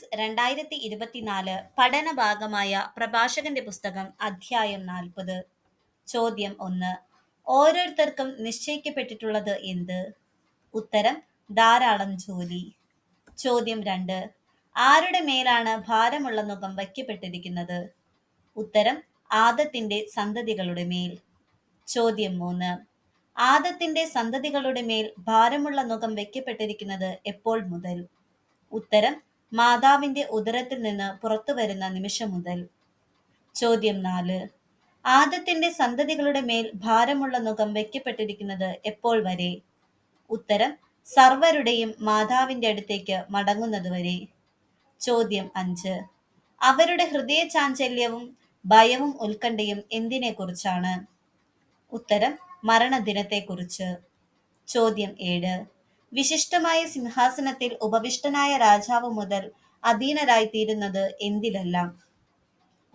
IAS 2024 പഠന ഭാഗമായ പ്രഭാഷകന്റെ പുസ്തകം അധ്യായം 40. ചോദ്യം 1. ഓരോരുത്തർക്കും നിശ്ചയിക്കപ്പെട്ടിട്ടുള്ളത് എന്ത്? ഉത്തരം: ധാരാളം ജോലി. ചോദ്യം 2. ആരുടെ മേലാണ് ഭാരമുള്ള നുകം വയ്ക്കപ്പെട്ടിരിക്കുന്നത്? ഉത്തരം: ആദത്തിന്റെ സന്തതികളുടെ മേൽ. ചോദ്യം 3. ആദത്തിന്റെ സന്തതികളുടെ മേൽ ഭാരമുള്ള നുകം വയ്ക്കപ്പെട്ടിരിക്കുന്നത് എപ്പോൾ മുതൽ? ഉത്തരം: മാതാവിന്റെ ഉദരത്തിൽ നിന്ന് പുറത്തു വരുന്ന നിമിഷം മുതൽ. ചോദ്യം 4. ആദത്തിന്റെ സന്തതികളുടെ മേൽ ഭാരമുള്ള നുകം വയ്ക്കപ്പെട്ടിരിക്കുന്നത് എപ്പോൾ വരെ? ഉത്തരം: സർവരുടെയും മാതാവിന്റെ അടുത്തേക്ക് മടങ്ങുന്നതുവരെ. ചോദ്യം 5. അവരുടെ ഹൃദയ ചാഞ്ചല്യവും ഭയവും ഉത്കണ്ഠയും എന്തിനെ കുറിച്ചാണ്? ഉത്തരം: മരണദിനത്തെക്കുറിച്ച്. ചോദ്യം 7. വിശിഷ്ടമായ സിംഹാസനത്തിൽ ഉപവിഷ്ടനായ രാജാവ് മുതൽ അധീനരായി തീരുന്നത് എന്തിലെല്ലാം?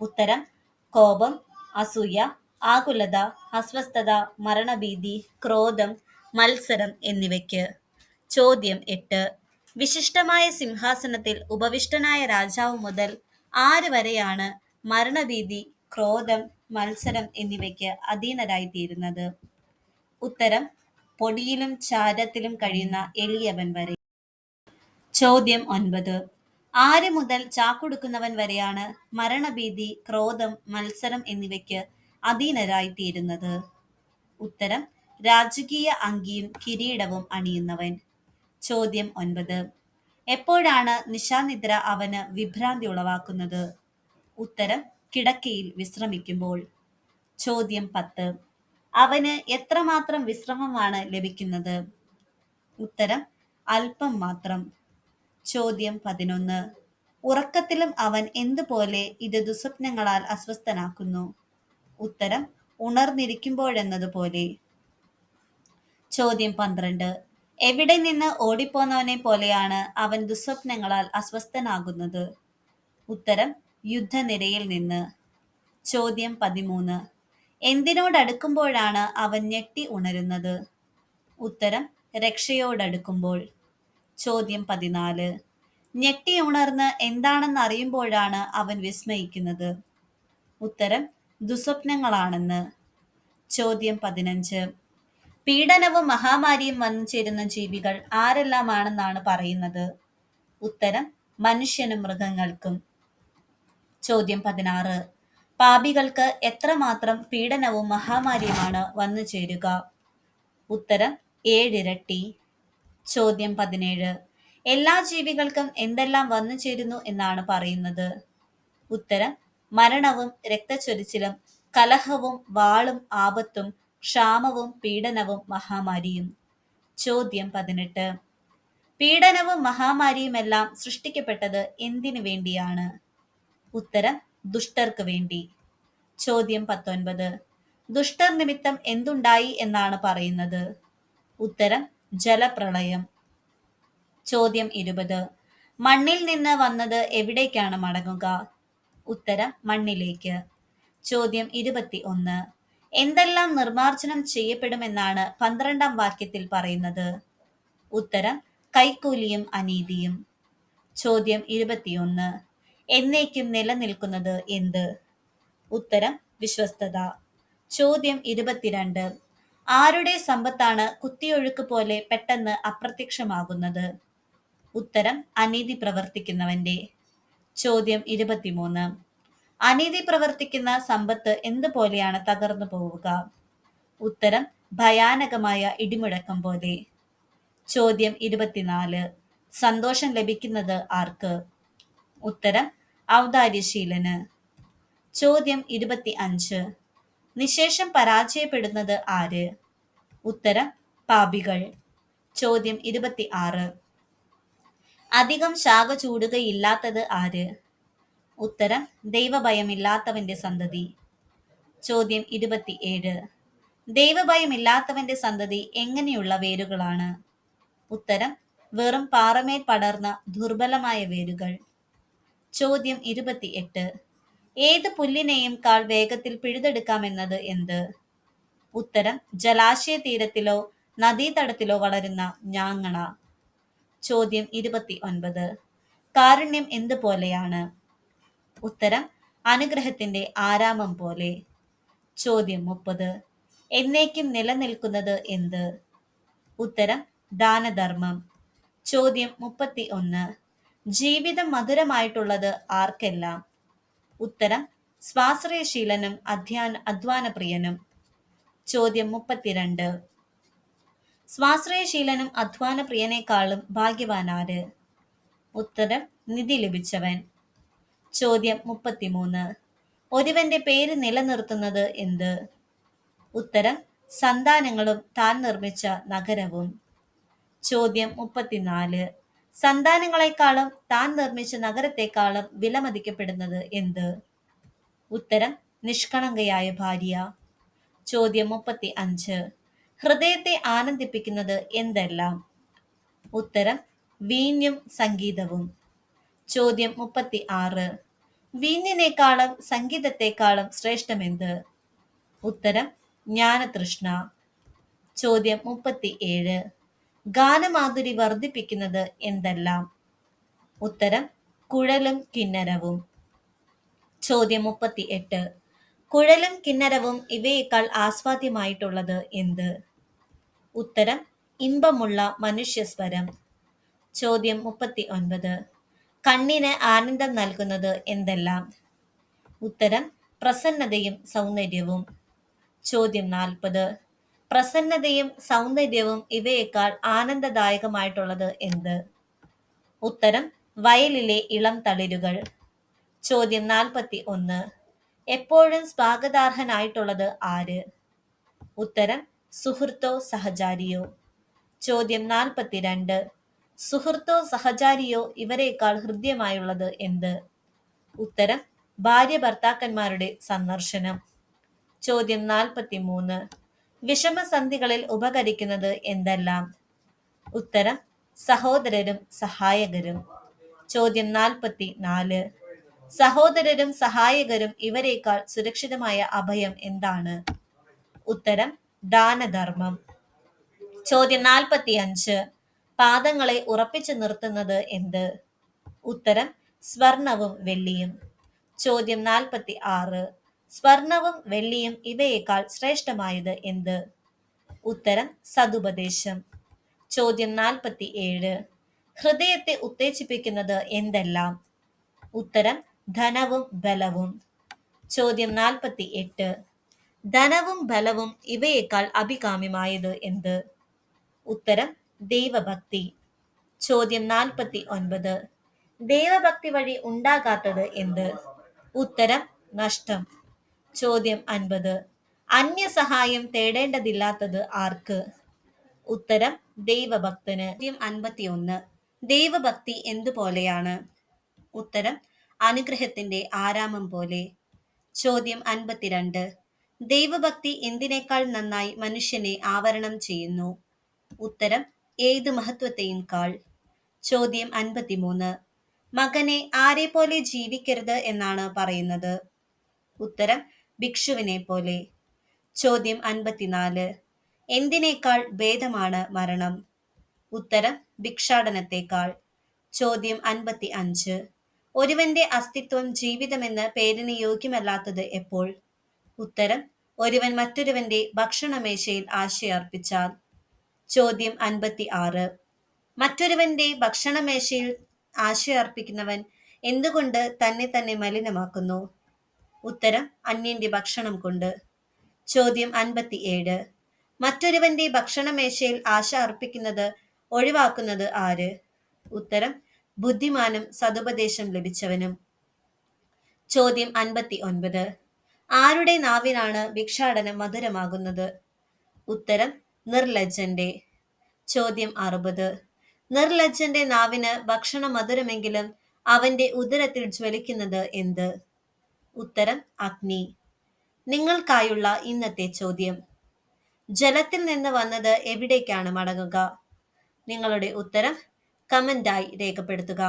ഉത്തരം: കോപം, അസൂയ, ആകുലത, അസ്വസ്ഥത, മരണഭീതി, ക്രോധം, മത്സരം എന്നിവയ്ക്ക്. ചോദ്യം 8. വിശിഷ്ടമായ സിംഹാസനത്തിൽ ഉപവിഷ്ടനായ രാജാവ് മുതൽ ആര് വരെയാണ് മരണഭീതി, ക്രോധം, മത്സരം എന്നിവയ്ക്ക് അധീനരായി തീരുന്നത്? ഉത്തരം: പൊടിയിലും ചാരത്തിലും കഴിയുന്ന എളിയവൻ വരെ. ചോദ്യം 9. ആര് മുതൽ ചാക്കുടുക്കുന്നവൻ വരെയാണ് മരണഭീതി, ക്രോധം, മത്സരം എന്നിവയ്ക്ക് അധീനരായി തീരുന്നത്? ഉത്തരം: രാജകീയ അങ്കിയും കിരീടവും അണിയുന്നവൻ. ചോദ്യം 9. എപ്പോഴാണ് നിശാനിദ്ര അവന് വിഭ്രാന്തി ഉളവാക്കുന്നത്? ഉത്തരം: കിടക്കയിൽ വിശ്രമിക്കുമ്പോൾ. ചോദ്യം 10. അവന് എത്രമാത്രം വിശ്രമമാണ് ലഭിക്കുന്നത്? ഉത്തരം: അല്പം മാത്രം. ചോദ്യം 11. ഉറക്കത്തിലും അവൻ എന്തുപോലെ ഇത് ദുസ്വപ്നങ്ങളാൽ അസ്വസ്ഥനാക്കുന്നു? ഉത്തരം: ഉണർന്നിരിക്കുമ്പോഴെന്നതുപോലെ. ചോദ്യം 12. എവിടെ നിന്ന് ഓടിപ്പോന്നവനെ പോലെയാണ് അവൻ ദുസ്വപ്നങ്ങളാൽ അസ്വസ്ഥനാകുന്നത്? ഉത്തരം: യുദ്ധനിരയിൽ നിന്ന്. ചോദ്യം 13. എന്തിനോടടുക്കുമ്പോഴാണ് അവൻ ഞെട്ടി ഉണരുന്നത്? ഉത്തരം: രക്ഷയോടടുക്കുമ്പോൾ. ചോദ്യം 14. ഞെട്ടി ഉണർന്ന് എന്താണെന്ന് അറിയുമ്പോഴാണ് അവൻ വിസ്മയിക്കുന്നത്? ഉത്തരം: ദുസ്വപ്നങ്ങളാണെന്ന്. ചോദ്യം 15. പീഡനവും മഹാമാരിയും വന്നു ചേരുന്ന ജീവികൾ ആരെല്ലാമാണെന്നാണ് പറയുന്നത്? ഉത്തരം: മനുഷ്യനും മൃഗങ്ങൾക്കും. ചോദ്യം 16. പാപികൾക്ക് എത്രമാത്രം പീഡനവും മഹാമാരിയുമാണ് വന്നു ചേരുക? ഉത്തരം: 7 ഇരട്ടി. ചോദ്യം 17. എല്ലാ ജീവികൾക്കും എന്തെല്ലാം വന്നു ചേരുന്നു എന്നാണ് പറയുന്നത്? ഉത്തരം: മരണവും രക്തച്ചൊരിച്ചിലും കലഹവും വാളും ആപത്തും ക്ഷാമവും പീഡനവും മഹാമാരിയും. ചോദ്യം 18. പീഡനവും മഹാമാരിയുമെല്ലാം സൃഷ്ടിക്കപ്പെട്ടത് എന്തിനു വേണ്ടിയാണ്? ഉത്തരം: ദുഷ്ടർക്ക് വേണ്ടി. ചോദ്യം 19. ദുഷ്ടർ നിമിത്തം എന്തുണ്ടായി എന്നാണ് പറയുന്നത്? ഉത്തരം: ജലപ്രളയം. ചോദ്യം 20. മണ്ണിൽ നിന്ന് വന്നത് എവിടേക്കാണ് മടങ്ങുക? ഉത്തരം: മണ്ണിലേക്ക്. ചോദ്യം 21. എന്തെല്ലാം നിർമ്മാർജ്ജനം ചെയ്യപ്പെടുമെന്നാണ് 12-ാം വാക്യത്തിൽ പറയുന്നത്? ഉത്തരം: കൈക്കൂലിയും അനീതിയും. ചോദ്യം 21. എന്നേക്കും നിലനിൽക്കുന്നത് എന്ത്? ഉത്തരം: വിശ്വസ്തത. ചോദ്യം 22. ആരുടെ സമ്പത്താണ് കുത്തിയൊഴുക്ക് പോലെ പെട്ടെന്ന് അപ്രത്യക്ഷമാകുന്നത്? ഉത്തരം: അനീതി പ്രവർത്തിക്കുന്നവന്റെ. ചോദ്യം 23. അനീതി പ്രവർത്തിക്കുന്ന സമ്പത്ത് എന്തുപോലെയാണ് തകർന്നു പോവുക? ഉത്തരം: ഭയാനകമായ ഇടിമുഴക്കം പോലെ. ചോദ്യം 24. സന്തോഷം ലഭിക്കുന്നത് ആർക്ക്? ഉത്തരം: ഔദാര്യശീലന്. ചോദ്യം 25. നിശേഷം പരാജയപ്പെടുന്നത് ആര്? ഉത്തരം: പാപികൾ. ചോദ്യം 26. അധികം ശാഖ ചൂടുകയില്ലാത്തത് ആര്? ഉത്തരം: ദൈവഭയമില്ലാത്തവന്റെ സന്തതി. ചോദ്യം 27. ദൈവഭയമില്ലാത്തവന്റെ സന്തതി എങ്ങനെയുള്ള വേരുകളാണ്? ഉത്തരം: വെറും പാറമേൽ പടർന്ന ദുർബലമായ വേരുകൾ. ചോദ്യം 28. ഏത് പുല്ലിനെയും കാൾ വേഗത്തിൽ പിഴുതെടുക്കാമെന്നത് എന്ത്? ഉത്തരം: ജലാശയ തീരത്തിലോ നദീതടത്തിലോ വളരുന്ന ഞാങ്ങണ. ചോദ്യം 29. കാരുണ്യം എന്തുപോലെയാണ്? ഉത്തരം അനുഗ്രഹത്തിന്റെ ആരാമം പോലെ. ചോദ്യം 30. എന്നേക്കും നിലനിൽക്കുന്നത് എന്ത്? ഉത്തരം ദാനധർമ്മം. ചോദ്യം 31. ജീവിതം മധുരമായിട്ടുള്ളത് ആർക്കെല്ലാം? ഉത്തരം സ്വാശ്രയശീലനും അധ്വാനപ്രിയനും. ചോദ്യം 32. സ്വാശ്രയശീലനും അധ്വാനപ്രിയനേക്കാളും ഭാഗ്യവാൻ ആര്? ഉത്തരം നിധി ലഭിച്ചവൻ. ചോദ്യം 33. ഒരുവന്റെ പേര് നിലനിർത്തുന്നത് എന്ത്? ഉത്തരം സന്താനങ്ങളും താൻ നിർമ്മിച്ച നഗരവും. ചോദ്യം 34. സന്താനങ്ങളെക്കാളും താൻ നിർമ്മിച്ച നഗരത്തെക്കാളും വിലമതിക്കപ്പെടുന്നത് എന്ത്? ഉത്തരം നിഷ്കളങ്കയായ ഭാര്യ. ചോദ്യം 35. ഹൃദയത്തെ ആനന്ദിപ്പിക്കുന്നത് എന്തെല്ലാം? ഉത്തരം വീഞ്ഞും സംഗീതവും. ചോദ്യം 36. വീഞ്ഞിനേക്കാളും സംഗീതത്തെക്കാളും ശ്രേഷ്ഠമെന്ത്? ഉത്തരം ജ്ഞാനതൃഷ്ണ. ചോദ്യം 37. ഗാനമാധുരി വർദ്ധിപ്പിക്കുന്നത് എന്തെല്ലാം? ഉത്തരം കുഴലും കിന്നരവും. ചോദ്യം 38. കുഴലും കിന്നരവും ഇവയേക്കാൾ ആസ്വാദ്യമായിട്ടുള്ളത് എന്ത്? ഉത്തരം ഇമ്പമുള്ള മനുഷ്യസ്വരം. ചോദ്യം 39. കണ്ണിന് ആനന്ദം നൽകുന്നത് എന്തെല്ലാം? ഉത്തരം പ്രസന്നതയും സൗന്ദര്യവും. ചോദ്യം 40. പ്രസന്നതയും സൗന്ദര്യവും ഇവയേക്കാൾ ആനന്ദദായകമായിട്ടുള്ളത് എന്ത്? ഉത്തരം വയലിലെ ഇളം തളിരുകൾ. ചോദ്യം 41. എപ്പോഴും സ്വാഗതാർഹനായിട്ടുള്ളത് ആര്? ഉത്തരം സുഹൃത്തോ സഹചാരിയോ. ചോദ്യം 42. സുഹൃത്തോ സഹചാരിയോ ഇവരേക്കാൾ ഹൃദ്യമായുള്ളത് എന്ത്? ഉത്തരം ഭാര്യ ഭർത്താക്കന്മാരുടെ സന്ദർശനം. ചോദ്യം 43. വിഷമസന്ധികളിൽ ഉപകരിക്കുന്നത് എന്തെല്ലാം? ഉത്തരം സഹോദരരും സഹായകരും. ചോദ്യം 44. സഹോദരരും സഹായകരും ഇവരേക്കാൾ സുരക്ഷിതമായ അഭയം എന്താണ്? ഉത്തരം ദാനധർമ്മം. ചോദ്യം 45. പാദങ്ങളെ ഉറപ്പിച്ചു നിർത്തുന്നത് എന്ത്? ഉത്തരം സ്വർണവും വെള്ളിയും. ചോദ്യം 46. സ്വർണവും വെള്ളിയും ഇവയേക്കാൾ ശ്രേഷ്ഠമായത് എന്ത്? ഉത്തരം സതുപദേശം. ചോദ്യം 47. ഹൃദയത്തെ ഉത്തേജിപ്പിക്കുന്നത് എന്തെല്ലാം? ഉത്തരം ധനവും ബലവും. ചോദ്യം 48. ധനവും ബലവും ഇവയേക്കാൾ അഭികാമ്യമായത് എന്ത്? ഉത്തരം ദൈവഭക്തി. ചോദ്യം 49. ദൈവഭക്തി വഴി ഉണ്ടാകാത്തത് എന്ത്? ഉത്തരം നഷ്ടം. ചോദ്യം 50. അന്യസഹായം തേടേണ്ടതില്ലാത്തത് ആർക്ക്? ഉത്തരം ദൈവഭക്തന്. ചോദ്യം 51. ദൈവഭക്തി എന്തുപോലെയാണ്? ഉത്തരം അനുഗ്രഹത്തിന്റെ ആരാമം പോലെ. ചോദ്യം 52. ദൈവഭക്തി എന്തിനേക്കാൾ നന്നായി മനുഷ്യനെ ആവരണം ചെയ്യുന്നു? ഉത്തരം ഏത് മഹത്വത്തെയും കാൾ. ചോദ്യം 53. മകനെ ആരെ പോലെ ജീവിക്കരുത് എന്നാണ് പറയുന്നത്? ഉത്തരം ഭിക്ഷുവിനെ പോലെ. ചോദ്യം 54. എന്തിനേക്കാൾ ഭേദമാണ് മരണം? ഉത്തരം ഭിക്ഷാടനത്തെക്കാൾ. ചോദ്യം 55. ഒരുവന്റെ അസ്തിത്വം ജീവിതമെന്ന് പേരിന് യോഗ്യമല്ലാത്തത് എപ്പോൾ? ഉത്തരം ഒരുവൻ മറ്റൊരുവന്റെ ഭക്ഷണമേശയിൽ ആശയർപ്പിച്ചാൽ. ചോദ്യം 56. മറ്റൊരുവന്റെ ഭക്ഷണമേശയിൽ ആശയർപ്പിക്കുന്നവൻ എന്തുകൊണ്ട് തന്നെ തന്നെ മലിനമാക്കുന്നു? ഉത്തരം അന്യന്റെ ഭക്ഷണം കൊണ്ട്. ചോദ്യം 57. മറ്റൊരുവന്റെ ഭക്ഷണമേശയിൽ ആശ അർപ്പിക്കുന്നത് ഒഴിവാക്കുന്നത് ആര്? ഉത്തരം ബുദ്ധിമാനും സതുപദേശം ലഭിച്ചവനും. ചോദ്യം 59. ആരുടെ നാവിനാണ് ഭിക്ഷാടനം മധുരമാകുന്നത്? ഉത്തരം നിർലജ്ജന്റെ. ചോദ്യം 60. നിർലജ്ജന്റെ നാവിന് ഭക്ഷണം മധുരമെങ്കിലും അവന്റെ ഉദരത്തിൽ ജ്വലിക്കുന്നത് എന്ത്? ഉത്തരം അഗ്നി. നിങ്ങൾക്കായുള്ള ഇന്നത്തെ ചോദ്യം: ജലത്തിൽ നിന്ന് വന്നത് എവിടേക്കാണ് മടങ്ങുക? നിങ്ങളുടെ ഉത്തരം കമന്റായി രേഖപ്പെടുത്തുക.